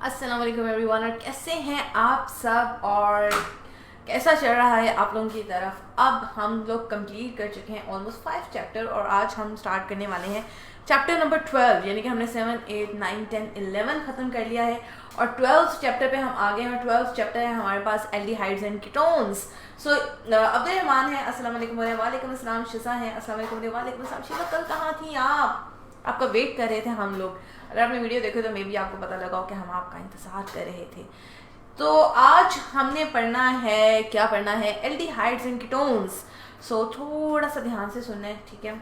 अस्सलाम वालेकुम एवरीवन। और कैसे हैं आप सब और कैसा चल रहा है आप लोगों की तरफ। अब हम लोग कंप्लीट कर चुके हैं ऑलमोस्ट 5 चैप्टर और आज हम स्टार्ट करने वाले हैं चैप्टर नंबर 12, यानी कि हमने 7, 8, 9, 10, 11 ख़त्म कर लिया है और 12th चैप्टर पे हम आ गए हैं। 12th चैप्टर है हमारे पास एल्डिहाइड्स एंड कीटोन्स। सो अब्दुल रहमान है, अस्सलाम वालेकुम। वालेकुम अस्सलाम। शिजा है, अस्सलाम वालेकुम। वालेकुम अस्सलाम। शिजा कल कहाँ थी आप? आपका वेट कर रहे थे हम लोग। अगर आपने वीडियो देखो तो मे बी आपको पता लगा कि हम आपका इंतज़ार कर रहे थे। तो आज हमने पढ़ना है, क्या पढ़ना है? Aldehydes and ketones. सो थोड़ा सा ध्यान से सुनना है, ठीक है?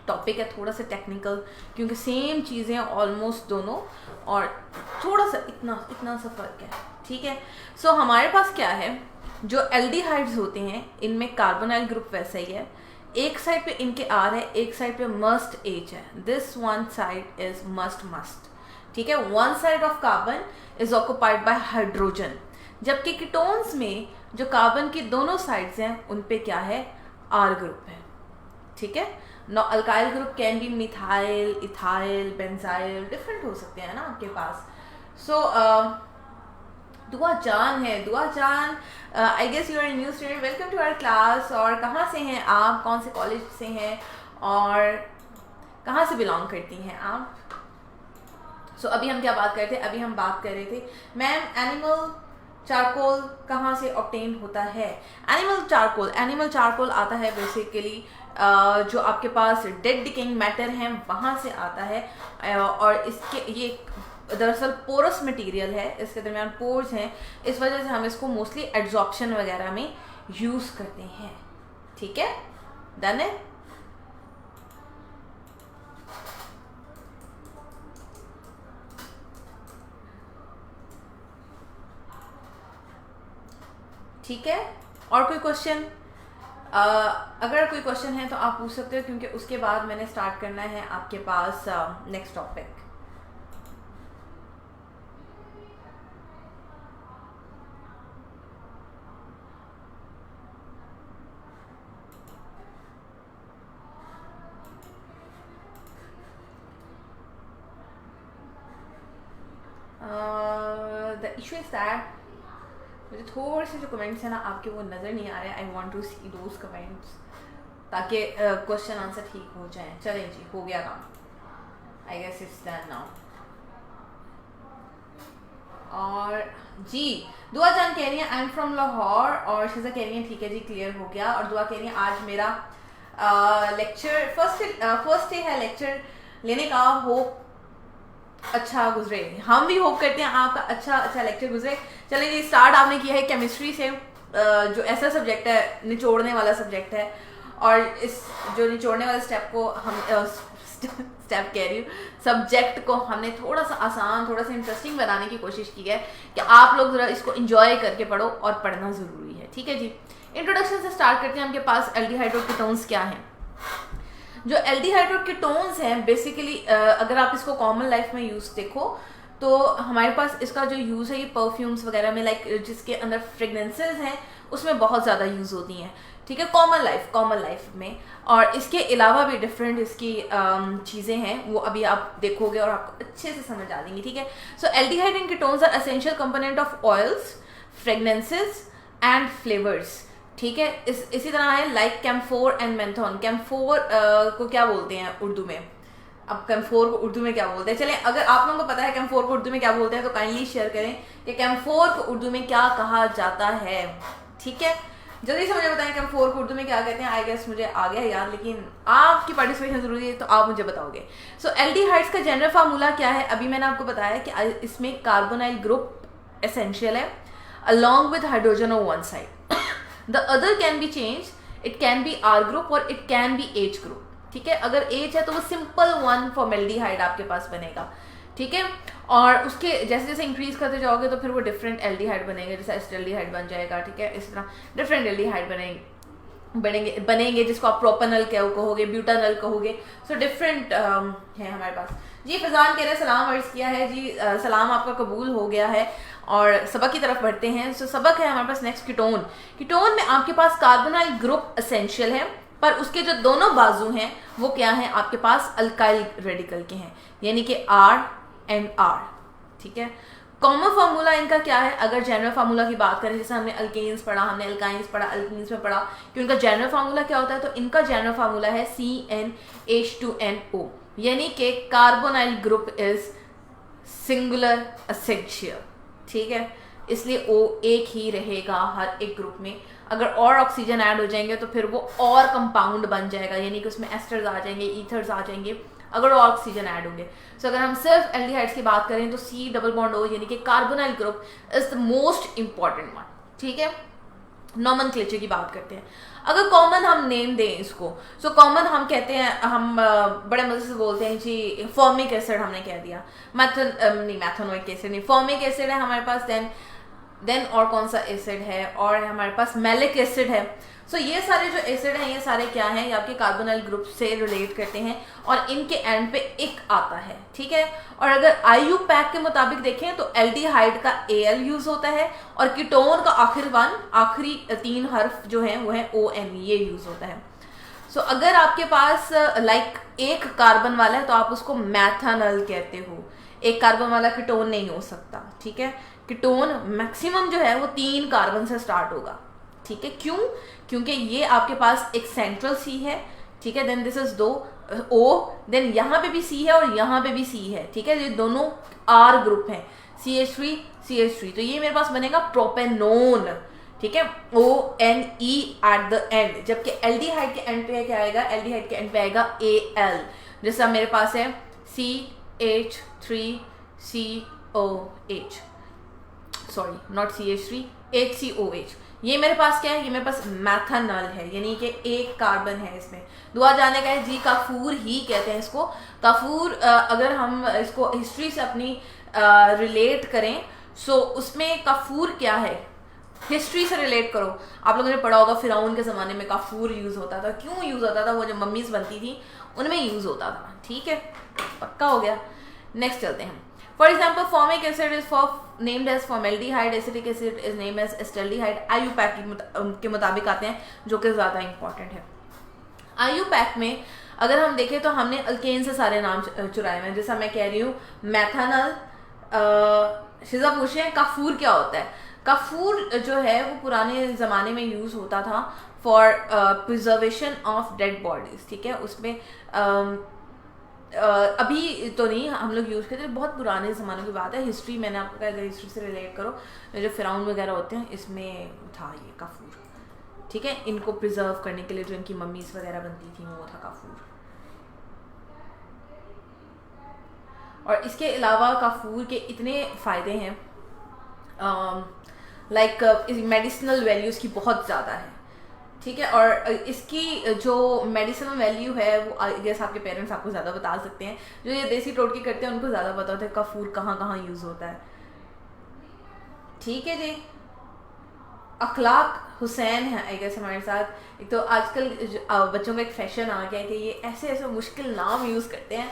टॉपिक है थोड़ा सा टेक्निकल क्योंकि सेम चीज़ें ऑलमोस्ट दोनों और थोड़ा सा इतना सा फ़र्क है, ठीक है? सो हमारे पास क्या है, जो एल्डिहाइड्स होते हैं इनमें कार्बोनाइल ग्रुप वैसा ही है। एक साइड पे इनके आर है, एक साइड पे मस्ट एच है। This one side is must, ठीक है? One side of carbon is occupied by hydrogen, जबकि कीटोन्स में जो कार्बन की दोनों साइड्स हैं उन पे क्या है? आर ग्रुप है, ठीक है? No alkyl group can be methyl, ethyl, benzyl, different हो सकते हैं ना आपके पास। सो दुआ जान है, दुआ जान, I guess you are new student, welcome to our class. और कहाँ से हैं आप, कौन से कॉलेज से हैं और कहाँ से बिलोंग करती हैं आप? सो अभी हम क्या बात कर रहे थे? अभी हम बात कर रहे थे मैम एनिमल चारकोल कहाँ से ऑब्टेन होता है? एनिमल चारकोल आता है बेसिकली जो आपके पास डेड डिकेइंग मैटर हैं वहाँ से आता है और इसके ये दरअसल पोरस मटेरियल है, इसके दरमियान पोर्स हैं, इस वजह से हम इसको मोस्टली एड्जॉर्प्शन वगैरह में यूज़ करते हैं, ठीक है? डन है? ठीक है, और कोई क्वेश्चन? अगर कोई क्वेश्चन है तो आप पूछ सकते हो क्योंकि उसके बाद मैंने स्टार्ट करना है आपके पास next topic. The issue is that मुझे थोड़े से जो कमेंट्स हैं ना आपके वो नज़र नहीं आ रहे। I want to see those comments ताकि क्वेश्चन आंसर ठीक हो जाए। चलें जी, हो गया काम। I guess it's done now. और जी दुआ जान कह रही है आई एम फ्रॉम लाहौर और शिजा कह रही है ठीक है जी, क्लियर हो गया। और दुआ कह रही है आज मेरा लेक्चर फर्स्ट डे है लेक्चर लेने का, होप अच्छा गुजरे। हम भी होप करते हैं आपका अच्छा लेक्चर गुजरे। चलिए जी, स्टार्ट आपने किया है केमिस्ट्री से, जो ऐसा सब्जेक्ट है, निचोड़ने वाला सब्जेक्ट है। और इस जो निचोड़ने वाले स्टेप को हम स्टेप कह रही हूँ, सब्जेक्ट को हमने थोड़ा सा आसान, थोड़ा सा इंटरेस्टिंग बनाने की कोशिश की है कि आप लोग ज़रा इसको इंजॉय करके पढ़ो और पढ़ना ज़रूरी है, ठीक है जी? इंट्रोडक्शन से स्टार्ट करते हैं। आपके पास एल्डिहाइड और कीटोन्स क्या हैं? जो एल्डिहाइड और कीटोन्स हैं बेसिकली अगर आप इसको कॉमन लाइफ में यूज़ देखो तो हमारे पास इसका जो यूज़ है ये परफ्यूम्स वगैरह में, लाइक जिसके अंदर फ्रेगनेंसेस हैं उसमें बहुत ज़्यादा यूज़ होती हैं, ठीक है? कॉमन लाइफ में। और इसके अलावा भी डिफरेंट इसकी चीज़ें हैं, वो अभी आप देखोगे और आपको अच्छे से समझ आ जाएंगी, ठीक है? So aldehyde and ketones are essential component of oils, fragrances and flavours, ठीक है? इसी तरह है like camphor and menthone. Camphor को क्या बोलते हैं उर्दू में? अब कैम्फोर को उर्दू में क्या बोलते हैं? चलें, अगर आप लोगों को पता है कैम्फोर को उर्दू में क्या बोलते हैं तो काइंडली शेयर करें कि कैम्फोर को उर्दू में क्या कहा जाता है, ठीक है? जल्दी से मुझे बताएं कैम्फोर को उर्दू में क्या कहते हैं। आई गेस मुझे आ गया याद, लेकिन आपकी पार्टिसिपेशन जरूरी है तो आप मुझे बताओगे। सो एल्डिहाइड्स का जनरल फार्मूला क्या है? अभी मैंने आपको बताया कि इसमें कार्बोनाइल ग्रुप एसेंशियल है along with hydrogen on one side. The other can be changed, it can be R group और it can be H group, ठीक है? अगर H है तो वो सिंपल वन फॉर्मेल्डिहाइड आपके पास बनेगा, ठीक है? और उसके जैसे जैसे इंक्रीज करते जाओगे तो फिर वो डिफरेंट एल्डिहाइड बनेंगे, जैसे एसिटाल्डिहाइड बन जाएगा, ठीक है? इस तरह डिफरेंट एल्डिहाइड बनेंगे जिसको आप प्रोपेनल कहोगे, ब्यूटानल कहोगे। सो डिफरेंट है हमारे पास जी। फजान कह रहे हैं सलाम अर्ज किया है जी, सलाम आपका कबूल हो गया है। और सबक की तरफ बढ़ते हैं। सो सबक है हमारे पास नेक्स्ट कीटोन में आपके पास कार्बोनाइल ग्रुप एसेंशियल है पर उसके जो दोनों बाजू हैं वो क्या हैं? आपके पास अल्काइल रेडिकल के हैं, यानी कि R एंड R, ठीक है? कॉमन फार्मूला इनका क्या है, अगर जनरल फार्मूला की बात करें, जैसे हमने अल्केन्स पढ़ा, हमने अल्काइंस पढ़ा, अल्कीन्स में पढ़ा कि उनका जनरल फार्मूला क्या होता है, तो इनका जनरल फार्मूला है CnH2nO, यानी कि carbonyl group is singular essential, ठीक है, इसलिए O एक ही रहेगा हर एक ग्रुप में। अगर और ऑक्सीजन ऐड हो जाएंगे तो फिर वो और कंपाउंड बन जाएगा, यानी कि उसमें एस्टर्स आ जाएंगे, ईथर्स आ जाएंगे अगर और ऑक्सीजन ऐड होंगे। सो अगर हम सिर्फ एल्डिहाइड्स की बात करें तो C डबल बॉन्ड O यानी कि carbonyl group is the most important one, ठीक है। नॉमेनक्लेचर की बात करते हैं, अगर कॉमन हम नेम दें इसको, सो कॉमन हम कहते हैं, हम बड़े मजे से बोलते हैं जी फॉर्मिक एसिड हमने कह दिया, मैथनोइक एसिड नहीं, फॉर्मिक एसिड है हमारे पास, देन और कौन सा एसिड है, और हमारे पास मैलिक एसिड है। सो ये सारे जो एसिड हैं ये सारे क्या हैं, ये आपके कार्बोनाइल ग्रुप से रिलेट करते हैं और इनके एंड पे इक आता है, ठीक है। और अगर IUPAC के मुताबिक देखें तो एल्डिहाइड का Al यूज होता है और कीटोन का आखिरी 3 हर्फ जो है वो है ON, ये यूज होता है। सो अगर आपके पास एक कार्बन वाला है तो आप उसको मैथानल कहते हो, एक कार्बन वाला कीटोन नहीं हो सकता, ठीक है। कीटोन मैक्सिमम जो है वो 3 कार्बन से स्टार्ट होगा, ठीक है। क्यों? क्योंकि ये आपके पास एक सेंट्रल C है, ठीक है, then this is O, then यहाँ पे भी C है और यहाँ पे भी C है, ठीक है, ये दोनों R ग्रुप हैं, CH3 तो ये मेरे पास बनेगा प्रोपेनोन, ठीक है, ONE एट द एंड, जबकि एल्डिहाइड के एंड पे क्या आएगा, एल्डिहाइड के एंड पे आएगा Al, जैसा मेरे पास है CH3COH, sorry not CH3, HCOH, ये मेरे पास क्या है, ये मेरे पास मैथानल है, यानी कि एक कार्बन है इसमें। दुआ जाने का है जी, काफूर ही कहते हैं इसको, काफूर। अगर हम इसको हिस्ट्री से अपनी रिलेट करें, सो उसमें काफूर क्या है, हिस्ट्री से रिलेट करो। आप लोगों ने पढ़ा होगा फिरौन के ज़माने में काफूर यूज़ होता था, क्यों यूज़ होता था, वो जो मम्मीज़ बनती थी उनमें यूज़ होता था, ठीक है, पक्का हो गया। नेक्स्ट चलते हैं। For example, formic acid is named as formaldehyde, acetic acid is named as acetaldehyde, IUPAC के मुताबिक आते हैं, जो कि ज़्यादा इंपॉर्टेंट है। IUPAC में अगर हम देखें तो हमने अल्केन से सारे नाम चुराए हुए हैं, जैसा मैं कह रही हूँ मैथानल। शिजा पूछे हैं काफूर क्या होता है। काफूर जो है वो पुराने ज़माने में यूज़ होता था for preservation of dead bodies, ठीक है, उसमें अभी तो नहीं हम लोग यूज़ करते, बहुत पुराने ज़माने की बात है। हिस्ट्री मैंने आपको कहा, अगर हिस्ट्री से रिलेट करो, जो फिरौन वगैरह होते हैं इसमें था ये काफूर, ठीक है, इनको प्रिजर्व करने के लिए जो इनकी मम्मीज़ वगैरह बनती थी वो था काफूर। और इसके अलावा काफूर के इतने फ़ायदे हैं, मेडिसिनल वैल्यूज़ की बहुत ज़्यादा है, ठीक है। और इसकी जो मेडिसिनल वैल्यू है वो आई गेस आपके पेरेंट्स आपको ज़्यादा बता सकते हैं, जो ये देसी टोटके करते हैं उनको ज़्यादा पता होता है काफूर कहाँ कहाँ यूज़ होता है, ठीक है जी। अखलाक हुसैन है आई गेस हमारे साथ। एक तो आजकल बच्चों का एक फैशन आ गया है कि ये ऐसे ऐसे मुश्किल नाम यूज़ करते हैं,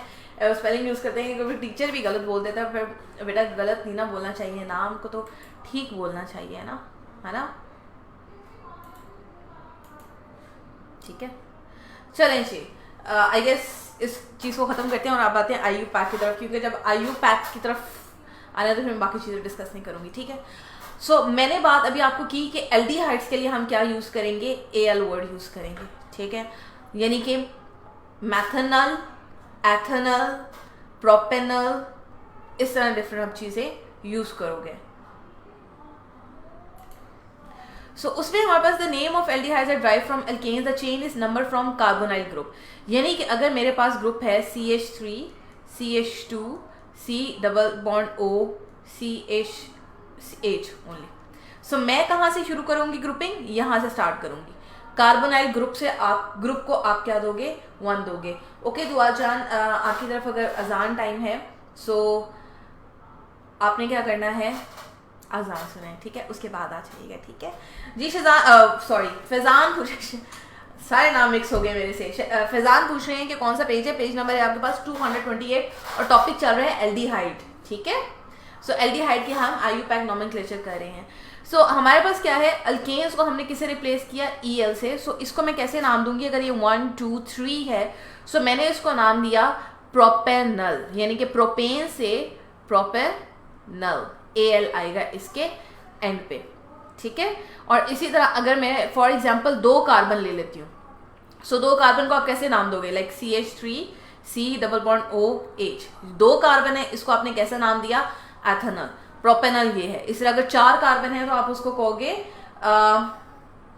स्पेलिंग यूज़ करते हैं कि कभी टीचर भी गलत बोल देता है, फिर बेटा गलत नहीं ना बोलना चाहिए, नाम को तो ठीक बोलना चाहिए ना, है ना, ठीक है। चलें जी, आई गेस इस चीज़ को ख़त्म करते हैं और आप आते हैं IUPAC की तरफ, क्योंकि जब IUPAC की तरफ आना तो फिर मैं बाकी चीज़ें डिस्कस नहीं करूँगी, ठीक है। सो मैंने बात अभी आपको की कि एल्डिहाइड्स के लिए हम क्या यूज़ करेंगे, Al वर्ड यूज़ करेंगे, ठीक है, यानी कि मैथनल, एथनल, प्रोपेनल, इस तरह डिफरेंट आप चीज़ें यूज़ करोगे। सो उसमें हमारे पास the name of aldehydes are drive from alkanes, the chain is number from carbonyl group, यानी कि अगर मेरे पास ग्रुप है CH3, CH2, C double bond O, CH only, so मैं कहाँ से शुरू करूँगी ग्रुपिंग, यहाँ से स्टार्ट करूँगी। कार्बोनाइल ग्रुप से आप ग्रुप को आप क्या दोगे, 1 दोगे। ओके दुआ जान, आपकी तरफ अगर अजान टाइम है सो आपने क्या करना है, अजान सुने, ठीक है, उसके बाद आ जाइएगा, ठीक है जी। फैजान पूछ, सारे नाम मिक्स हो गए मेरे से। फैजान पूछ रहे हैं कि कौन सा पेज है, पेज नंबर है आपके पास 228 और टॉपिक चल रहा है एल्डिहाइड, ठीक है। सो एल्डिहाइड की हम IUPAC नॉमेनक्लेचर कर रहे हैं। सो हमारे पास क्या है, अल्केन्स को हमने किससे रिप्लेस किया, EL से। सो इसको मैं कैसे नाम दूंगी, अगर ये 1 2 3 है, सो मैंने इसको नाम दिया प्रोपेनल, यानी कि प्रोपेन से प्रोपेनल, Al आएगा इसके एंड पे, ठीक है। और इसी तरह अगर मैं फॉर एग्जांपल 2 कार्बन ले लेती हूँ, सो 2 कार्बन को आप कैसे नाम दोगे, like CH3 double bond OH, 2 carbon है, इसको आपने कैसा नाम दिया, एथेनॉल। प्रोपेनॉल ये है, इसलिए अगर 4 कार्बन है तो आप उसको कहोगे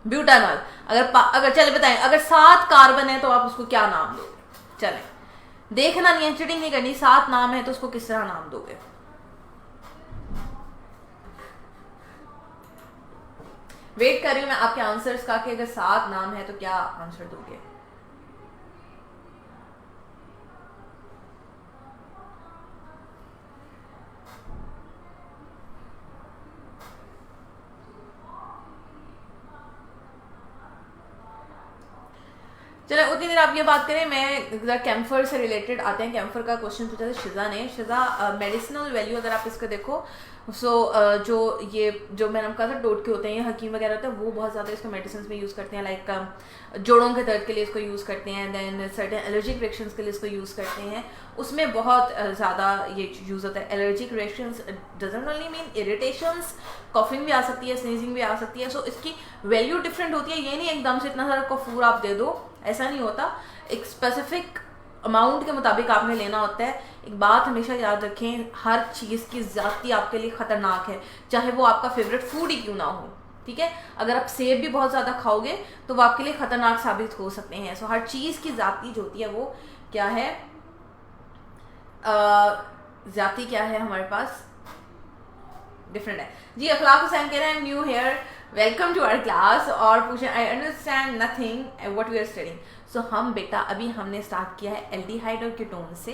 ब्यूटानॉल। अगर चले बताएं अगर 7 कार्बन है तो आप उसको क्या नाम दोगे, चले देखना नहीं है, चीटिंग नहीं करनी, 7 नाम है तो उसको किस तरह नाम दोगे। वेट कर रही हूं मैं आपके आंसर्स का कि अगर 7 नाम है तो क्या आंसर दोगे। चलो उतनी देर आप ये बात करें, मैं कैम्फर से रिलेटेड आते हैं। कैम्फर का क्वेश्चन पूछा था शिजा ने। शिजा, मेडिसिनल वैल्यू अगर आप इसका देखो, जो मैंने कहा था टोटके होते हैं, हकीम वगैरह होते हैं, वो बहुत ज़्यादा इसको मेडिसिन में यूज़ करते हैं, लाइक जोड़ों के दर्द के लिए इसको यूज़ करते हैं, देन सर्टेन एलर्जिक रिएक्शंस के लिए इसको यूज़ करते हैं, उसमें बहुत ज़्यादा ये यूज़ होता है। Allergic reactions doesn't only mean irritations, coughing भी आ सकती है, स्नीजिंग भी आ सकती है, सो इसकी वैल्यू डिफरेंट होती है। ये नहीं एकदम से इतना सारा कफूर आप दे दो, ऐसा नहीं होता, एक स्पेसिफिक अमाउंट के मुताबिक आपने लेना होता है। एक बात हमेशा याद रखें, हर चीज़ की ज़ाती आपके लिए ख़तरनाक है, चाहे वो आपका फेवरेट फूड ही क्यों ना हो, ठीक है। अगर आप सेब भी बहुत ज़्यादा खाओगे तो वो आपके लिए ख़तरनाक साबित हो सकते हैं। सो हर चीज़ की ज़ाती जो होती है वो क्या है, ज़ाती क्या है हमारे पास, डिफरेंट है जी। अखलाक हुसैन कह रहे हैं new here, welcome to our class, और पूछे I understand nothing what we are studying. So हम बेटा अभी हमने स्टार्ट किया है एल्डिहाइड और कीटोन से,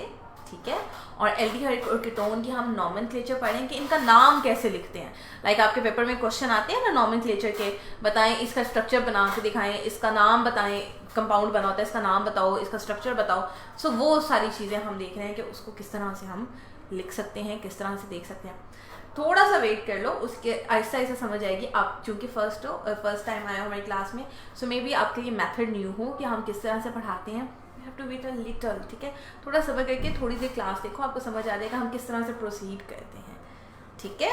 ठीक है। और एल्डिहाइड और कीटोन की हम नॉमेनक्लेचर पढ़ें कि इनका नाम कैसे लिखते हैं। लाइक आपके पेपर में क्वेश्चन आते हैं ना नॉमेनक्लेचर के, बताएं इसका स्ट्रक्चर बना के दिखाएं, इसका नाम बताएं, कंपाउंड बना होता है इसका नाम बताओ, इसका स्ट्रक्चर बताओ। सो वो सारी चीज़ें हम देख रहे हैं कि उसको किस तरह से हम लिख सकते हैं, किस तरह से देख सकते हैं। थोड़ा सा वेट कर लो, उसके आहिस्ता आहिस्ता समझ आएगी। आप चूंकि फर्स्ट टाइम आए हो हमारी क्लास में, सो मे बी आपके लिए मेथड न्यू हो कि हम किस तरह से पढ़ाते हैं। You have to wait a little, ठीक है। थोड़ा सब्र करके थोड़ी देर क्लास देखो, आपको समझ आ जाएगा हम किस तरह से प्रोसीड करते हैं, ठीक है।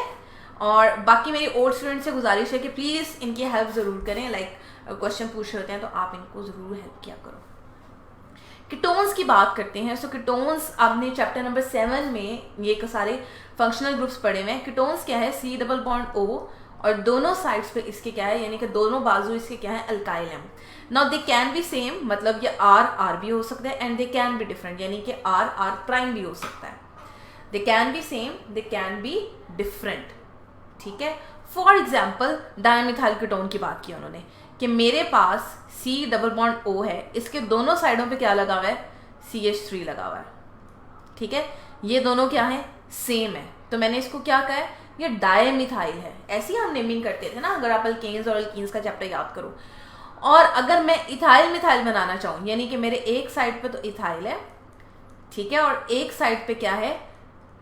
और बाकी मेरी और स्टूडेंट से गुजारिश है कि प्लीज़ इनकी हेल्प ज़रूर करें, लाइक क्वेश्चन पूछ रहे होते हैं तो आप इनको ज़रूर हेल्प किया करो। कीटोन्स की बात करते हैं। सो कीटोन्स आपने चैप्टर नंबर 7 में ये सारे फंक्शनल ग्रुप्स पढ़े हुए हैं। कीटोन्स क्या है, C डबल बॉन्ड O, और दोनों साइड्स पे इसके क्या है, यानी कि दोनों बाजू इसके क्या है, अल्काइल है। Now they can be same, मतलब ये R भी हो सकता है, and they can be different, यानी कि R प्राइम भी हो सकता है। They can be same, they can be different, ठीक है। फॉर एग्जाम्पल डायमिथाइल कीटोन की बात की उन्होंने कि मेरे पास C डबल बॉन्ड O है, इसके दोनों साइडों पे क्या लगा हुआ है, CH3 लगा हुआ है, ठीक है। ये दोनों क्या है, सेम है, तो मैंने इसको क्या कहा है, ये डायमिथाइल है। ऐसे ही हम नेमिंग करते थे ना, अगर आप अल्केन्स और अल्कीन्स का चैप्टर याद करो। और अगर मैं इथाइल मिथाइल बनाना चाहूँ, यानी कि मेरे एक साइड पे तो इथाइल है, ठीक है, और एक साइड पे क्या है,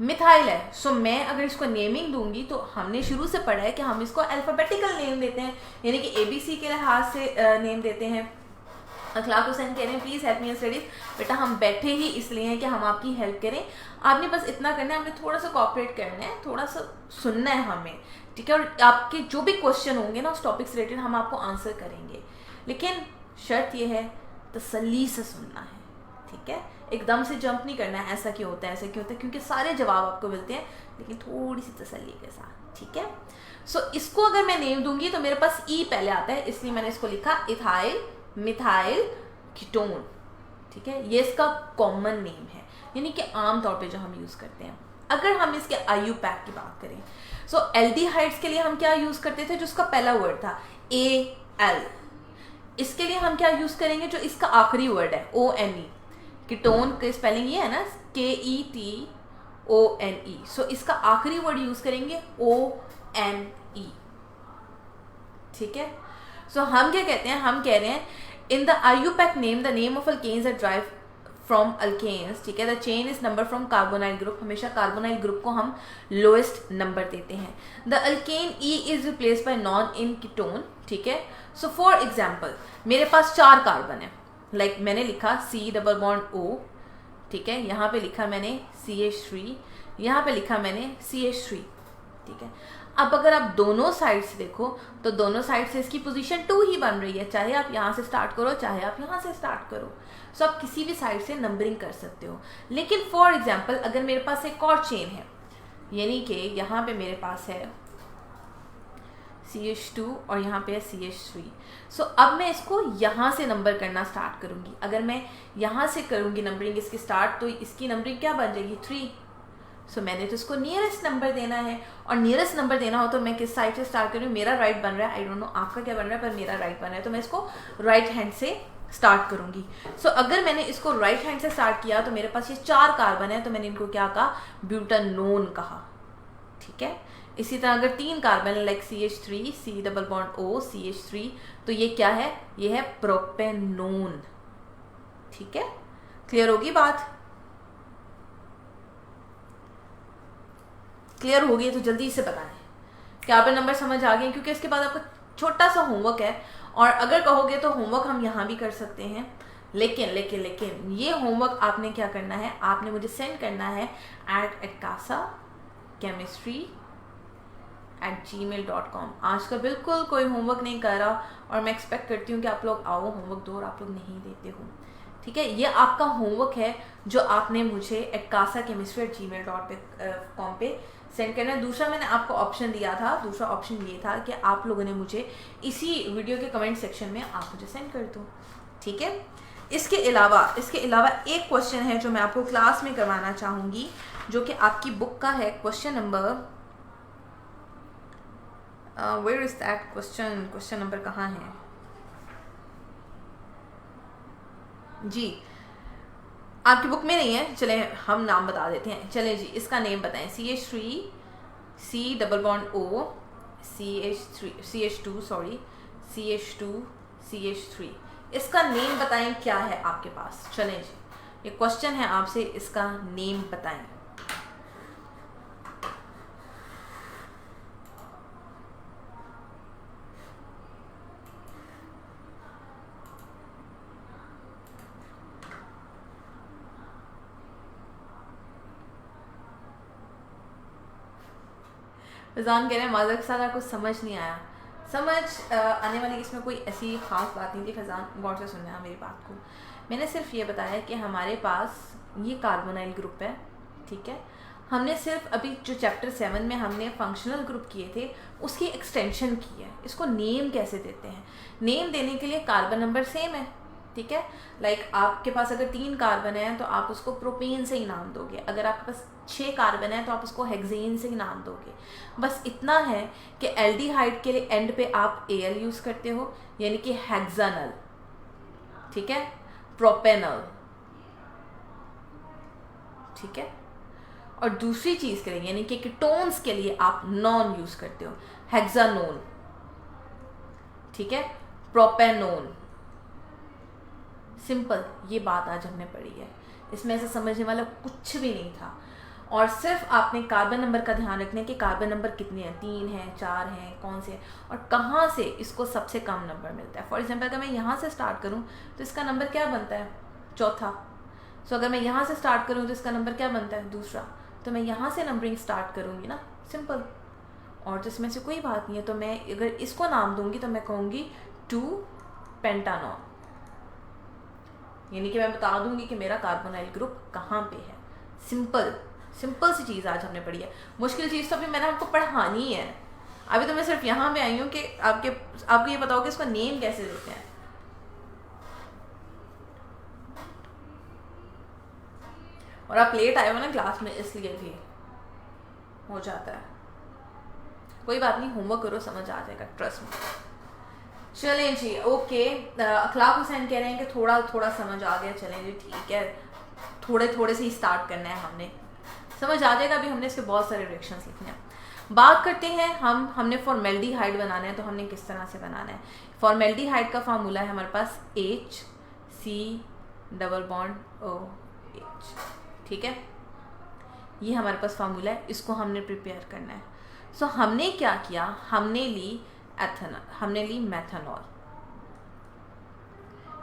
मिथाइल है। सो मैं अगर इसको नेमिंग दूंगी तो हमने शुरू से पढ़ा है कि हम इसको अल्फाबेटिकल नेम देते हैं, यानी कि ABC के लिहाज से नेम देते हैं। अखलाक हुसैन कह रहे हैं please help me in studies. बेटा हम बैठे ही इसलिए हैं कि हम आपकी हेल्प करें, आपने बस इतना करना है, हमने थोड़ा सा कोऑपरेट करना है, थोड़ा सा सुनना है हमें, ठीक है। और आपके जो भी क्वेश्चन होंगे ना उस टॉपिक से रिलेटेड हम आपको आंसर करेंगे, लेकिन शर्त यह है तसल्ली से सुनना है, ठीक है। एकदम से जंप नहीं करना है, ऐसा क्यों होता है, ऐसा क्यों होता है, क्योंकि सारे जवाब आपको मिलते हैं, लेकिन थोड़ी सी तसल्ली के साथ, ठीक है। सो इसको अगर मैं नेम दूंगी तो मेरे पास E पहले आता है, इसलिए मैंने इसको लिखा इथाइल मिथाइल कीटोन, ठीक है। ये इसका कॉमन नेम है, यानी कि आम तौर पे जो हम यूज़ करते हैं। अगर हम इसके IUPAC की बात करें, सो एल्डिहाइड्स के लिए हम क्या यूज़ करते थे, जो उसका पहला वर्ड था AL, इसके लिए हम क्या यूज़ करेंगे, जो इसका आखिरी वर्ड है ONE। कीटोन की स्पेलिंग ये है ना, KETONE, सो इसका आखिरी वर्ड यूज़ करेंगे ONE, ठीक है। सो हम क्या कहते हैं, हम कह रहे हैं in the IUPAC name the name of alkanes are drive from alkanes, ठीक है। The chain is number from carbonyl group, हमेशा कार्बोनाइल ग्रुप को हम लोएस्ट नंबर देते हैं। The alkane E is replace by non in ketone, ठीक है। So for example मेरे पास 4 कार्बन है, लाइक मैंने लिखा C डबल बॉन्ड O, ठीक है, यहाँ पे लिखा मैंने CH3, यहाँ पे लिखा मैंने CH3, ठीक है। अब अगर आप दोनों साइड से देखो तो दोनों साइड से इसकी पोजीशन 2 ही बन रही है, चाहे आप यहाँ से स्टार्ट करो चाहे आप यहाँ से स्टार्ट करो। सो आप किसी भी साइड से नंबरिंग कर सकते हो। लेकिन फॉर एग्जाम्पल अगर मेरे पास एक और चेन है, यानी कि यहाँ पे मेरे पास है CH2 और यहाँ पे है CH3। सो अब मैं इसको यहाँ से नंबर करना स्टार्ट करूँगी। अगर मैं यहाँ से करूँगी नंबरिंग इसकी स्टार्ट, तो इसकी नंबरिंग क्या बन जाएगी 3। सो मैंने तो इसको नियरेस्ट नंबर देना है, और नियरेस्ट नंबर देना हो तो मैं किस साइड से स्टार्ट करूँ। मेरा राइट बन रहा है, आई डोंट नो आपका क्या बन रहा है, पर मेरा राइट बन रहा है, तो मैं इसको राइट हैंड से स्टार्ट करूँगी। सो अगर मैंने इसको राइट हैंड से स्टार्ट किया तो मेरे पास ये 4 कार्बन है, तो मैंने इनको क्या कहा, ब्यूटानोन कहा, ठीक है। इसी तरह अगर 3 carbon like CH3 C double bond O CH3, तो ये क्या है, ये है प्रोपेनोन, ठीक है। क्लियर होगी बात? क्लियर हो गई तो जल्दी से बताएं कार्बन नंबर समझ आ गए, क्योंकि इसके बाद आपका छोटा सा होमवर्क है, और अगर कहोगे तो होमवर्क हम यहाँ भी कर सकते हैं, लेकिन ये होमवर्क आपने क्या करना है, आपने मुझे सेंड करना है @akasachemistry@gmail.com। आज का बिल्कुल कोई होमवर्क नहीं कर रहा, और मैं एक्सपेक्ट करती हूँ कि आप लोग आओ होमवर्क दो, और आप लोग नहीं देते हो, ठीक है। ये आपका होमवर्क है जो आपने मुझे @kasachemistry@gmail.com पे सेंड करना है। दूसरा मैंने आपको ऑप्शन दिया था, दूसरा ऑप्शन ये था कि आप लोगों ने मुझे इसी वीडियो के कमेंट सेक्शन में आप मुझे सेंड कर दो, ठीक है। इसके अलावा एक क्वेश्चन है जो मैं आपको क्लास में करवाना चाहूँगी, जो कि आपकी बुक का है। Question number where is that question number कहाँ है जी, आपकी बुक में नहीं है। चले हम नाम बता देते हैं, चले जी इसका नेम बताएं। CH3 C double bond O CH2 CH3, इसका नेम बताएं क्या है आपके पास। चलें जी, ये क्वेश्चन है आपसे, इसका नेम बताएं। फैजान कह रहे हैं माजर के साथ आपको समझ नहीं आया। समझ आने वाली इसमें कोई ऐसी खास बात नहीं थी फैजान, गौर से सुनना मेरी बात को। मैंने सिर्फ ये बताया कि हमारे पास ये कार्बोनाइल ग्रुप है, ठीक है। हमने सिर्फ अभी जो चैप्टर 7 में हमने फंक्शनल ग्रुप किए थे उसकी एक्सटेंशन की है। इसको नेम कैसे देते हैं, नेम देने के लिए कार्बन नंबर सेम है, ठीक है। लाइक आपके पास अगर 3 कार्बन है तो आप उसको प्रोपेन से ही नाम दोगे, अगर आपके पास 6 कार्बन है तो आप उसको हेक्सेन से ही नाम दोगे। बस इतना है कि एल्डिहाइड के लिए एंड पे आप Al यूज़ करते हो, यानी कि हेक्सानल, ठीक है, प्रोपेनल, ठीक है। और दूसरी चीज़ के लिए यानी कि कीटोन्स के लिए आप नॉन यूज़ करते हो, हेक्सानोन, ठीक है, प्रोपेनोन। सिंपल, ये बात आज हमने पढ़ी है, इसमें ऐसे समझने वाला कुछ भी नहीं था। और सिर्फ आपने कार्बन नंबर का ध्यान रखना है कि कार्बन नंबर कितने हैं, 3 हैं, 4 हैं, कौन से हैं, और कहाँ से इसको सबसे कम नंबर मिलता है। फॉर एग्जांपल अगर मैं यहाँ से स्टार्ट करूँ तो इसका नंबर क्या बनता है, चौथा। सो अगर मैं यहाँ से स्टार्ट करूँ तो इसका नंबर क्या बनता है, दूसरा। तो मैं यहाँ से नंबरिंग स्टार्ट करूँगी ना, सिंपल। और तो इसमें से कोई बात नहीं है, तो मैं अगर इसको नाम दूँगी तो मैं कहूँगी 2 पेंटानॉन, यानी कि मैं बता दूंगी कि मेरा कार्बोनाइल ग्रुप कहाँ पे है। सिंपल सी चीज़ आज हमने पढ़ी है। मुश्किल चीज़ तो अभी मैंने आपको पढ़ानी है, अभी तो मैं सिर्फ यहाँ पे आई हूँ कि आपको ये बताओ कि इसका नेम कैसे देते हैं। और आप लेट आए हो ना क्लास में, इसलिए भी हो जाता है। कोई बात नहीं, होमवर्क करो, समझ आ जाएगा, ट्रस्ट में। चलें जी, ओके। अखलाक हुसैन कह रहे हैं कि थोड़ा थोड़ा समझ आ गया। चलें जी, ठीक है, थोड़े से ही स्टार्ट करना है, हमने समझ आ जाएगा। अभी हमने इसके बहुत सारे रिएक्शंस लिखने हैं। बात करते हैं हमने फॉर्मेल्डिहाइड बनाना है, तो हमने किस तरह से बनाना है। फॉर्मेल्डिहाइड का फार्मूला है हमारे पास HC डबल बॉन्ड OH, ठीक है। ये हमारे पास फार्मूला है, इसको हमने प्रिपेयर करना है। सो हमने क्या किया, हमने ली मेथनॉल,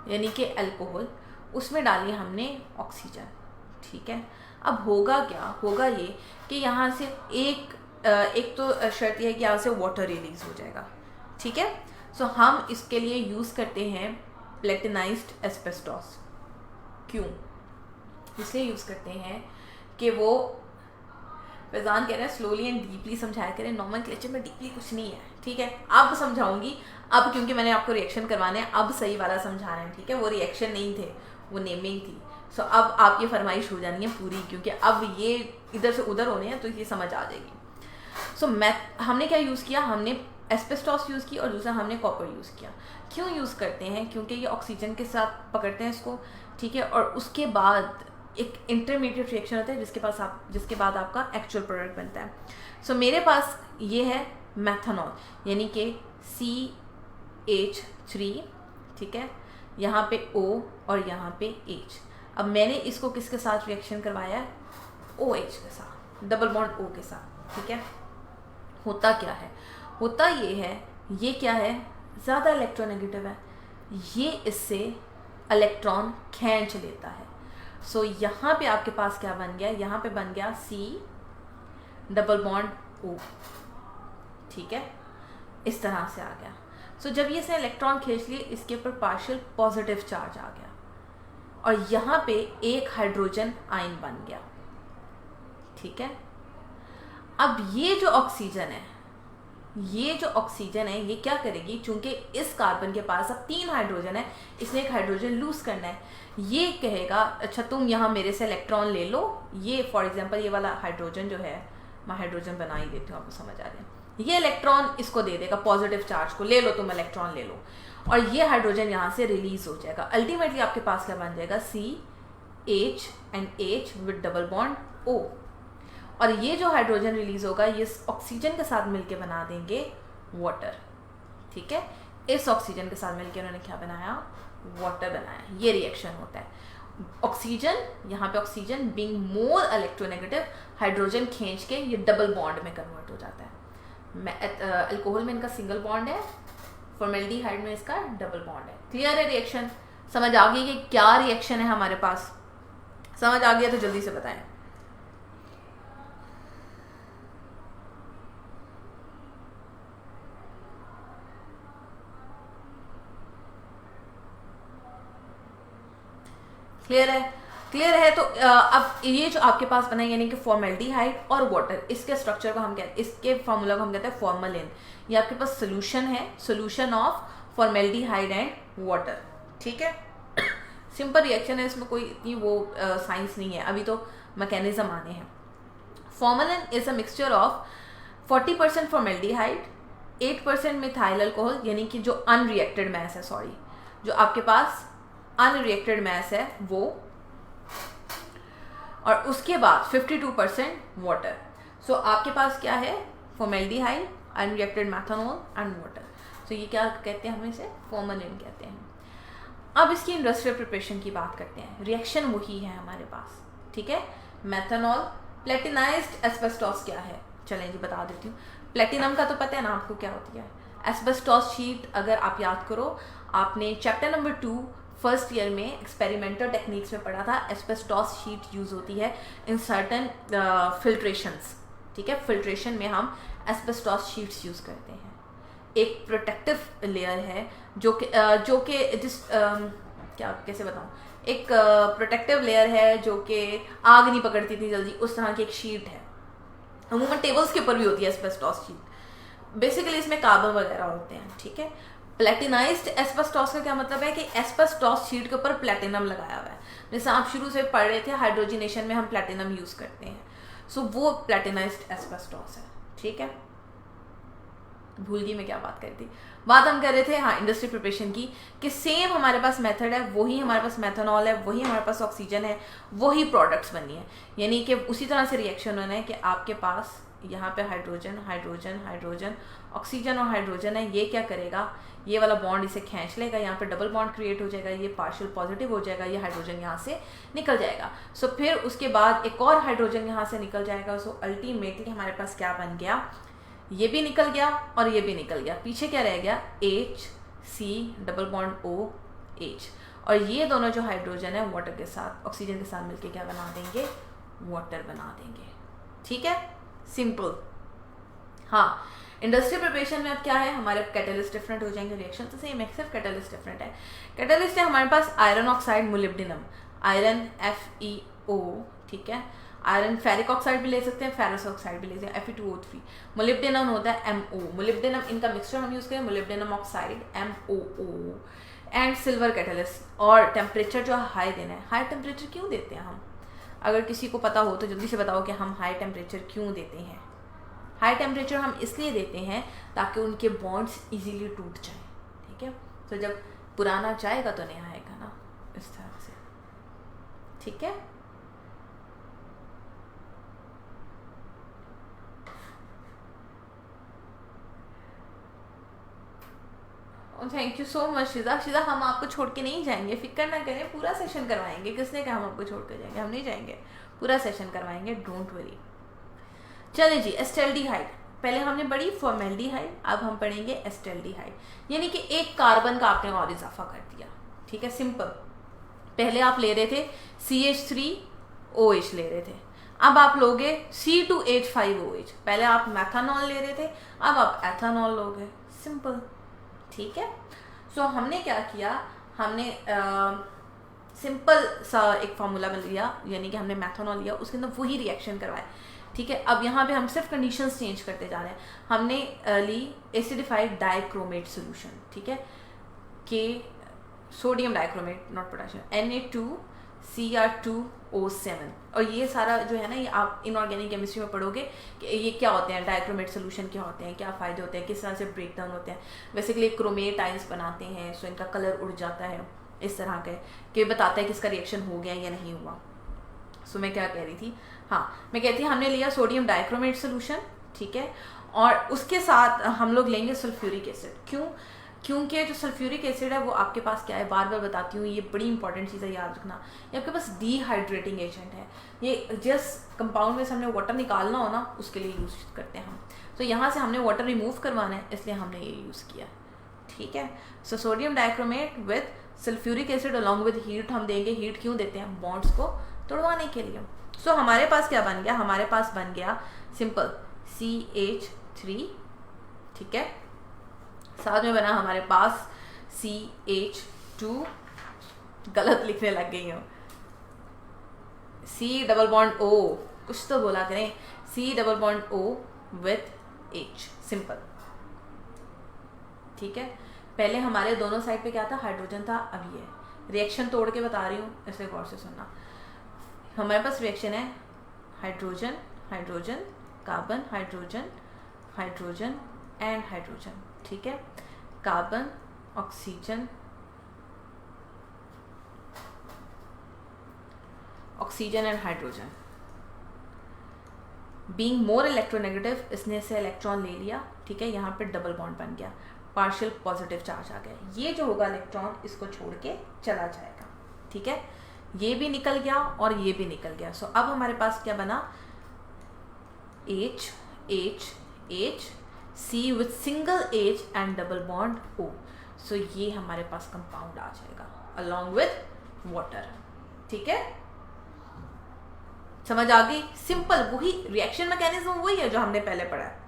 यानी कि अल्कोहल, उसमें डाली हमने ऑक्सीजन, ठीक है। अब होगा क्या, होगा ये कि यहाँ से एक एक तो शर्त यह है कि यहाँ से वाटर रिलीज हो जाएगा, ठीक है। सो हम इसके लिए यूज़ करते हैं प्लेटिनाइज्ड एस्बेस्टॉस। क्यों इसलिए यूज़ करते हैं कि वो फैजान कह रहे हैं स्लोली एंड डीपली समझाया करें, नॉमेनक्लेचर में डीपली कुछ नहीं है, ठीक है। अब समझाऊंगी, अब क्योंकि मैंने आपको रिएक्शन करवाने हैं, अब सही वाला समझा रहे हैं, ठीक है। वो रिएक्शन नहीं थे, वो नेमिंग थी। सो अब आपकी फरमाइश हो जानी है पूरी, क्योंकि अब ये इधर से उधर होने हैं तो ये समझ आ जाएगी। सो हमने क्या यूज़ किया, हमने एस्बेस्टॉस यूज़ की और दूसरा हमने कॉपर यूज़ किया। क्यों यूज़ करते हैं, क्योंकि ये ऑक्सीजन के साथ पकड़ते हैं इसको, ठीक है। और उसके बाद एक इंटरमीडिएट रिएक्शन होता है जिसके बाद आपका एक्चुअल प्रोडक्ट बनता है। सो मेरे पास ये है मैथनॉल, यानी कि CH3, ठीक है। यहाँ पे O और यहाँ पे H। अब मैंने इसको किसके साथ रिएक्शन करवाया है, OH के साथ, डबल बॉन्ड O के साथ, ठीक है। होता क्या है, होता ये है, ये क्या है, ज़्यादा इलेक्ट्रोनेगेटिव है, ये इससे इलेक्ट्रॉन खींच लेता है। सो यहाँ पे आपके पास क्या बन गया, यहाँ पे बन गया C डबल बॉन्ड O, ठीक है, इस तरह से आ गया। सो जब ये इसने इलेक्ट्रॉन खींच लिए, इसके ऊपर पार्शियल पॉजिटिव चार्ज आ गया और यहाँ पे एक हाइड्रोजन आयन बन गया, ठीक है। अब ये जो ऑक्सीजन है, ये क्या करेगी, चूंकि इस कार्बन के पास अब 3 हाइड्रोजन है, इसने एक हाइड्रोजन लूज करना है। ये कहेगा अच्छा तुम यहाँ मेरे से इलेक्ट्रॉन ले लो, ये फॉर एग्जांपल ये वाला हाइड्रोजन जो है, मैं हाइड्रोजन बना ही देती हूँ, आपको समझ आ जाए। ये इलेक्ट्रॉन इसको दे देगा, पॉजिटिव चार्ज को, ले लो तुम इलेक्ट्रॉन ले लो, और ये हाइड्रोजन यहाँ से रिलीज हो जाएगा। अल्टीमेटली आपके पास क्या बन जाएगा, CH and H with double bond O। और ये जो हाइड्रोजन रिलीज होगा, ये ऑक्सीजन के साथ मिलके बना देंगे वाटर, ठीक है। इस ऑक्सीजन के साथ मिलके उन्होंने क्या बनाया, वाटर बनाया। ये रिएक्शन होता है। ऑक्सीजन, यहाँ पे oxygen being more electronegative, hydrogen खींच के ये डबल बॉन्ड में कन्वर्ट हो जाता है। अल्कोहल में इनका सिंगल बॉन्ड है, फॉर्मेल्डिहाइड में इसका डबल बॉन्ड है। क्लियर है रिएक्शन, समझ आ गई कि क्या रिएक्शन है हमारे पास? समझ आ गया तो जल्दी से बताएं। क्लियर है? क्लियर है। तो अब ये जो आपके पास बना है, यानी कि फॉर्मेल्डिहाइड और वाटर, इसके स्ट्रक्चर को हम कहते हैं, इसके फॉर्मूला को हम कहते हैं फॉर्मलिन। ये आपके पास सोल्यूशन है, solution of formaldehyde and water, ठीक है। सिंपल रिएक्शन है, इसमें कोई इतनी वो साइंस नहीं है, अभी तो मैकेनिज्म आने हैं। Formalin is a mixture of 40% formaldehyde, 8% methyl alcohol, यानी कि जो अनरिएक्टेड मैस है, सॉरी, जो आपके पास अनरिएक्टेड मैस है वो, और उसके बाद 52% वाटर। सो आपके पास क्या है, formaldehyde, unreacted methanol and water. So ये क्या कहते हैं, हमें इसे फॉर्मलिन कहते हैं। अब इसकी इंडस्ट्रियल प्रिपरेशन की बात करते हैं। रिएक्शन वही है हमारे पास, ठीक है। मैथनॉल, प्लेटिनाइज्ड एस्बेस्टॉस क्या है, चलें जी बता देती हूँ। प्लेटिनम का तो पता है ना आपको क्या होती है। एस्बेस्टॉस शीट, अगर आप याद करो, आपने चैप्टर नंबर 2 फर्स्ट ईयर में एक्सपेरिमेंटल टेक्निक्स में पढ़ा था। एस्बेस्टॉस शीट यूज़ होती है इन सर्टन फिल्ट्रेशंस, ठीक है। फिल्ट्रेशन में हम एस्बेस्टॉस शीट्स यूज़ करते हैं। एक प्रोटेक्टिव लेयर है जो कि जिस क्या कैसे बताऊँ, एक प्रोटेक्टिव लेयर है जो कि आग नहीं पकड़ती थी जल्दी, उस तरह की एक शीट है। अमूमन टेबल्स के ऊपर भी होती है एस्बेस्टॉस शीट। बेसिकली इसमें कार्बन वगैरह होते हैं, ठीक है। प्लेटिनाइज्ड एस्बेस्टॉस का क्या मतलब है कि एस्बेस्टॉस शीट के ऊपर प्लेटिनम लगाया हुआ है। जैसे आप शुरू से पढ़ रहे थे, हाइड्रोजनेशन में हम प्लेटिनम यूज़ करते हैं। सो वो प्लेटिनाइज्ड एस्बेस्टॉस है, ठीक है। भूल गई मैं क्या बात कर रही थी। बात हम कर रहे थे, हाँ, इंडस्ट्री प्रिपरेशन की, कि सेम हमारे पास मेथड है, वही हमारे पास मेथनॉल है, वही हमारे पास ऑक्सीजन है, वही प्रोडक्ट्स बनी है। यानी कि उसी तरह से रिएक्शन होना है कि आपके पास यहाँ पे हाइड्रोजन हाइड्रोजन हाइड्रोजन, ऑक्सीजन और हाइड्रोजन है। ये क्या करेगा, ये वाला बॉन्ड इसे खींच लेगा, यहाँ पे डबल बॉन्ड क्रिएट हो जाएगा, ये पार्शियल पॉजिटिव हो जाएगा, ये हाइड्रोजन यहाँ से निकल जाएगा। सो फिर उसके बाद एक और हाइड्रोजन यहाँ से निकल जाएगा। सो अल्टीमेटली हमारे पास क्या बन गया, ये भी निकल गया और ये भी निकल गया। पीछे क्या रह गया, HC डबल बॉन्ड OH, और ये दोनों जो हाइड्रोजन है वाटर के साथ, ऑक्सीजन के साथ मिलके क्या बना देंगे, वाटर बना देंगे, ठीक है। सिंपल। हाँ, इंडस्ट्रियल प्रिपरेशन में अब क्या है, हमारे कैटलिस्ट डिफरेंट हो जाएंगे, रिएक्शन तो सेम है सिर्फ कैटलिस्ट डिफरेंट है। कैटलिस्ट है हमारे पास iron oxide molybdenum, iron FeO, ठीक है। आयरन फेरिक ऑक्साइड भी ले सकते हैं, फेरस ऑक्साइड भी ले सकते हैं, Fe2O3। मोलिब्डेनम होता है MO, मोलिब्डेनम इनका मिक्सचर हम यूज़ करें, molybdenum oxide MOO। And silver catalyst, और टेम्परेचर जो हाई देना है। हाई टेम्परेचर क्यों देते हैं हम, अगर किसी को पता हो तो जल्दी से बताओ कि हम हाई टेम्परेचर क्यों देते हैं। हाई टेम्परेचर हम इसलिए देते हैं ताकि उनके बॉन्ड्स इजीली टूट जाएं, ठीक है। तो जब पुराना जाएगा तो नया आएगा ना, इस तरह से, ठीक है। Thank you so much शिजा। शिजा हम आपको छोड़ के नहीं जाएंगे, फिक्र ना करें, पूरा सेशन करवाएंगे। किसने कहा हम आपको छोड़ के जाएंगे, हम नहीं जाएंगे, पूरा सेशन करवाएंगे, डोंट वरी। चलिए जी, एस्टेल्डिहाइड पहले हमने पढ़ी, फॉर्मेल्डिहाइड, अब हम पढ़ेंगे एस्टेल्डिहाइड, यानी कि एक कार्बन का आपने और इजाफा कर दिया, ठीक है, सिंपल। पहले आप ले रहे थे CH3OH ले रहे थे, अब आप लोगे C2H5OH। पहले आप मैथानॉल ले रहे थे, अब आप एथानॉल लोगे, सिंपल, ठीक है। सो हमने क्या किया, हमने सिंपल सा एक फार्मूला बन लिया, यानी कि हमने मैथानॉल लिया, उसके अंदर वही रिएक्शन करवाए, ठीक है। अब यहाँ पे हम सिर्फ कंडीशंस चेंज करते जा रहे हैं। हमने ली एसिडिफाइड डाइक्रोमेट सोल्यूशन, ठीक है, के sodium dichromate not potassium Na2Cr2O7। और ये सारा जो है ना, ये आप इनऑर्गेनिक केमिस्ट्री में पढ़ोगे कि ये क्या होते हैं, डाइक्रोमेट सोल्यूशन क्या होते हैं, क्या फ़ायदे होते हैं, किस तरह से ब्रेक डाउन होते हैं। बेसिकली क्रोमेट आइंस बनाते हैं, सो इनका कलर उड़ जाता है, इस तरह के कि बताता है कि इसका रिएक्शन हो गया या नहीं हुआ। सो मैं क्या कह रही थी, हाँ मैं कहती थी हमने लिया सोडियम डाइक्रोमेट सोल्यूशन, ठीक है, और उसके साथ हम लोग लेंगे सल्फ्यूरिक एसिड। क्यों, क्योंकि जो सल्फ्यूरिक एसिड है वो आपके पास क्या है, बार बार बताती हूँ, ये बड़ी इंपॉर्टेंट चीज़ है, याद रखना। ये आपके पास डिहाइड्रेटिंग एजेंट है, ये जिस कंपाउंड में से हमने वाटर निकालना हो ना, उसके लिए यूज़ करते हैं हम। तो यहाँ से हमने वाटर रिमूव करवाना है, इसलिए हमने ये यूज़ किया, ठीक है। So sodium dichromate with sulphuric acid along with heat हम देंगे। हीट क्यों देते हैं, बॉन्ड्स को तोड़वाने के लिए। सो हमारे पास क्या बन गया, हमारे पास बन गया सिंपल CH3, ठीक है, साथ में बना हमारे पास CH2, गलत लिखने लग गई हूँ, C डबल बॉन्ड O, कुछ तो बोला करें, C double bond O with H, simple, ठीक है। पहले हमारे दोनों साइड पे क्या था, हाइड्रोजन था, अब ये रिएक्शन तोड़ के बता रही हूँ, इसे गौर से सुनना। हमारे पास रिएक्शन है hydrogen hydrogen, carbon hydrogen hydrogen and hydrogen, ठीक है, carbon oxygen oxygen and hydrogen. Being more electronegative, इसने से इलेक्ट्रॉन ले लिया, ठीक है, यहाँ पे डबल बॉन्ड बन गया, पार्शियल पॉजिटिव चार्ज आ गया। ये जो होगा इलेक्ट्रॉन इसको छोड़ के चला जाएगा, ठीक है, ये भी निकल गया और ये भी निकल गया। सो अब हमारे पास क्या बना, H H H C with single H and double bond O। सो ये हमारे पास कंपाउंड आ जाएगा अलॉन्ग विथ वाटर, ठीक है, समझ आ गई, सिंपल। वही रिएक्शन मैकेनिज्म वही है जो हमने पहले पढ़ा है।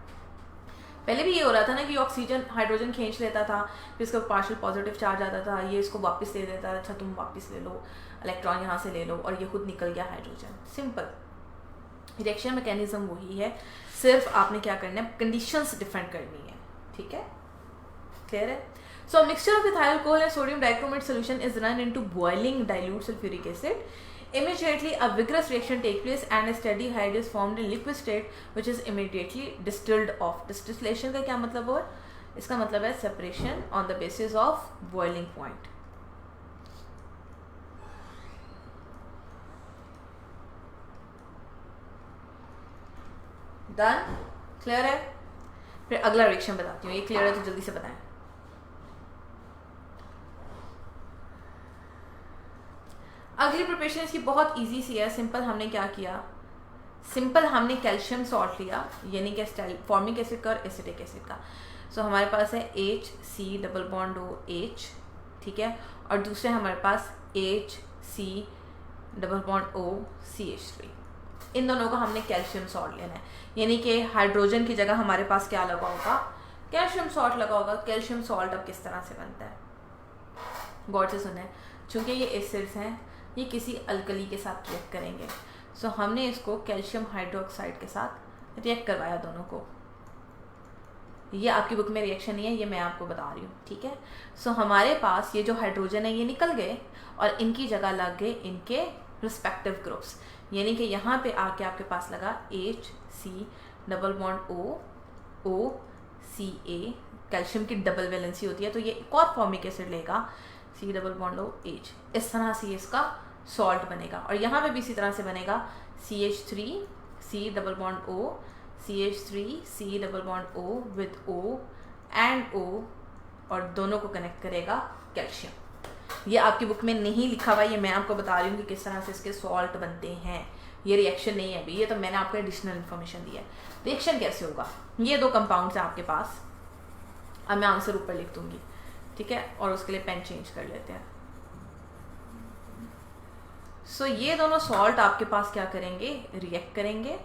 पहले भी ये हो रहा था ना कि ऑक्सीजन हाइड्रोजन खींच लेता था, फिर इसका पार्शियल पॉजिटिव चार्ज आता था, ये इसको वापस दे देता था, अच्छा तुम वापस ले लो, इलेक्ट्रॉन यहाँ से ले लो, और ये खुद निकल गया हाइड्रोजन, सिंपल। रिएक्शन मैकेनिज्म वही है, सिर्फ आपने क्या करना है, कंडीशंस डिफरेंट करनी है, ठीक है, क्लियर है। So mixture of ethyl alcohol and sodium dichromate solution is run into boiling dilute sulphuric acid. Immediately a vigorous reaction takes place and aldehyde is formed in liquid state which is immediately distilled off. Distillation का क्या मतलब है, इसका मतलब है separation on the basis of boiling point. Done? Clear है? फिर अगला रिएक्शन बताती हूँ, ये क्लियर है तो जल्दी से बताएं। अगली प्रिपरेशन इसकी बहुत इजी सी है, सिंपल। हमने क्या किया, सिंपल हमने कैल्शियम सॉल्ट लिया, यानी कि फॉर्मिक एसिड का और एसिटिक एसिड का। सो हमारे पास है HC डबल बॉन्ड OH, ठीक है, और दूसरे हमारे पास HC double bond O CH3, इन दोनों का हमने कैल्शियम सॉल्ट लेना है, यानी कि हाइड्रोजन की जगह हमारे पास क्या लगा होगा, कैल्शियम सॉल्ट लगा होगा। कैल्शियम सॉल्ट अब किस तरह से बनता है, गौर से सुने, चूँकि ये एसिड्स हैं ये किसी अल्कली के साथ रिएक्ट करेंगे, सो हमने इसको कैल्शियम हाइड्रोक्साइड के साथ रिएक्ट करवाया दोनों को। ये आपकी बुक में रिएक्शन नहीं है, ये मैं आपको बता रही हूँ, ठीक है। सो हमारे पास ये जो हाइड्रोजन है ये निकल गए और इनकी जगह लग गए इनके रिस्पेक्टिव ग्रुप्स, यानी कि यहाँ पे आके आपके पास लगा HC double bond O CA, calcium की डबल वैलेंसी होती है तो ये एक और फॉर्मिक एसिड लेगा C double bond O H, इस तरह से इसका सॉल्ट बनेगा। और यहाँ पे भी इसी तरह से बनेगा CH3 C double bond O CH3 C double bond O with O and O, और दोनों को कनेक्ट करेगा कैल्शियम। ये आपकी बुक में नहीं लिखा हुआ, ये मैं आपको बता रही हूँ कि किस तरह से इसके सॉल्ट बनते हैं। ये रिएक्शन नहीं है अभी, ये तो मैंने आपको एडिशनल इन्फॉर्मेशन दी है। रिएक्शन कैसे होगा, ये दो कंपाउंड्स हैं आपके पास, अब मैं आंसर ऊपर लिख दूंगी, ठीक है, और उसके लिए पेन चेंज कर लेते हैं। सो ये दोनों सॉल्ट आपके पास क्या करेंगे, रिएक्ट करेंगे,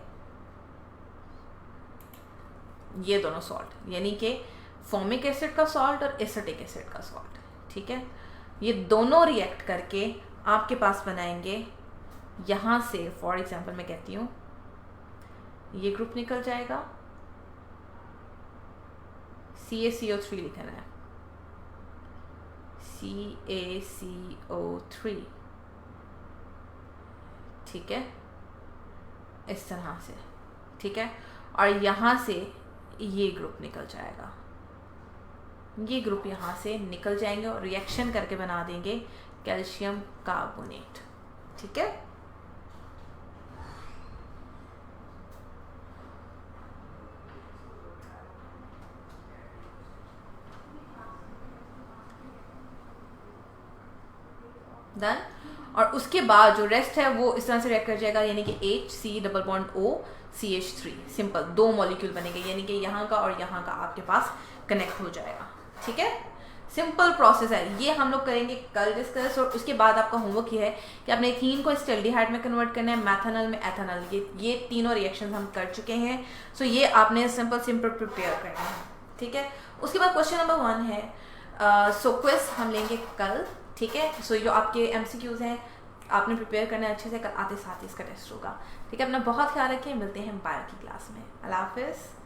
ये दोनों सॉल्ट यानी कि फॉर्मिक एसिड का सॉल्ट और एसिटिक एसिड का सॉल्ट, ठीक है, ये दोनों रिएक्ट करके आपके पास बनाएंगे, यहाँ से फॉर एग्जांपल मैं कहती हूँ ये ग्रुप निकल जाएगा, CaCO3 लिखना है, CaCO3, ठीक है, इस तरह से, ठीक है, और यहाँ से ये ग्रुप निकल जाएगा, ये ग्रुप यहाँ से निकल जाएंगे और रिएक्शन करके बना देंगे कैल्शियम कार्बोनेट, ठीक है। डन। और उसके बाद जो रेस्ट है वो इस तरह से रिएक्ट कर जाएगा, यानी कि HC double bond O CH3, simple दो मॉलिक्यूल बनेंगे, यानी कि यहाँ का और यहाँ का आपके पास कनेक्ट हो जाएगा, ठीक है। सिंपल प्रोसेस है, ये हम लोग करेंगे कल डिस्कस। और उसके बाद आपका होमवर्क ये है कि आपने एथीन को एस्टेल्डिहाइड में कन्वर्ट करना है, मैथनॉल में एथेनॉल, ये तीनों रिएक्शन हम कर चुके हैं। सो ये आपने सिंपल प्रिपेयर करना है, ठीक है। उसके बाद क्वेश्चन नंबर 1 है, सो क्विज हम लेंगे कल, ठीक है। सो जो आपके MCQs हैं आपने प्रिपेयर करना है अच्छे से, कल आते साथ ही इसका टेस्ट होगा, ठीक है। अपना बहुत ख्याल रखें, मिलते हैं बायो की क्लास में, अल्लाह हाफिज़।